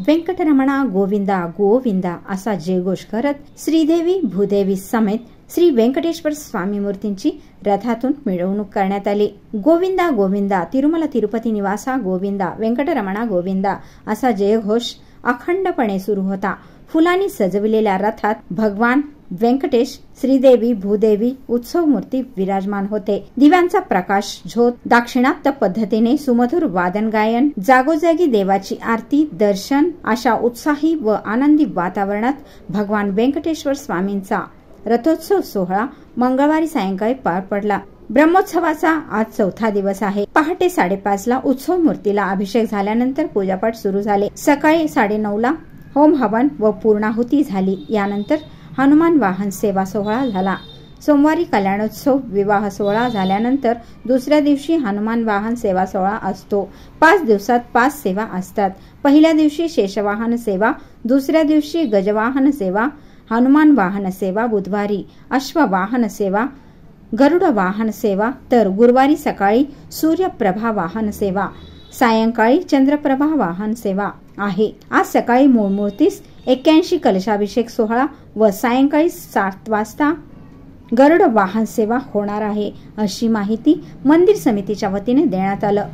व्यंकटरमणा गोविंदा गोविंदा असा जयघोष करत श्रीदेवी भूदेवी समेत श्री व्यंकटेश्वर स्वामी मूर्तींची रथातून मिरवणूक करण्यात आली। गोविंदा गोविंदा तिरुमला तिरुपती निवासा गोविंदा व्यंकटरमणा गोविंदा असा जयघोष अखंडपणे सुरू होता। फुलांनी सजविलेल्या रथात भगवान व्यंकटेश, श्रीदेवी भूदेवी उत्सव मूर्ती विराजमान होते। दिव्यांचा प्रकाश, झोत, दाक्षिणात्य पद्धतीने सुमधुर वादन गायन, जागोजागी देवाची आरती, दर्शन अशा उत्साही व आनंदी वातावरणात भगवान व्यंकटेश्वर स्वामींचा रथोत्सव सोहळा मंगळवारी सायंकाळी पार पडला। ब्रह्मोत्सवाचा आज चौथा दिवस आहे। पहाटे 5:30 ला उत्सव मूर्तीला अभिषेक झाल्यानंतर पूजापाठ सुरू झाले। सकाळी 9:30 ला होम हवन व पूर्णाहुती झाली। यानंतर हनुमान वाहन सेवा सोहळा झाला। सोमवारी कल्याणोत्सव विवाह सोहळा झाल्यानंतर दुसऱ्या दिवशी हनुमान वाहन सेवा सोहळा असतो। 5 दिवसात 5 सेवा असतात। पहिल्या दिवशी शेषवाहन सेवा, दुसऱ्या दिवशी गजवाहन सेवा, हनुमान वाहन सेवा, बुधवारी अश्ववाहन सेवा, गरुड वाहन सेवा, तर गुरुवारी सकाळी सूर्यप्रभा वाहन सेवा, सायंकाळी चंद्रप्रभा वाहन सेवा आहे। आज सकाळी मूळ मूर्तीस 81 कलशाभिषेक सोहळा व सायंकाळी 7 वाजता गरुड वाहन सेवा होणार आहे, अशी माहिती मंदिर समितीच्या वतीने देण्यात आलं।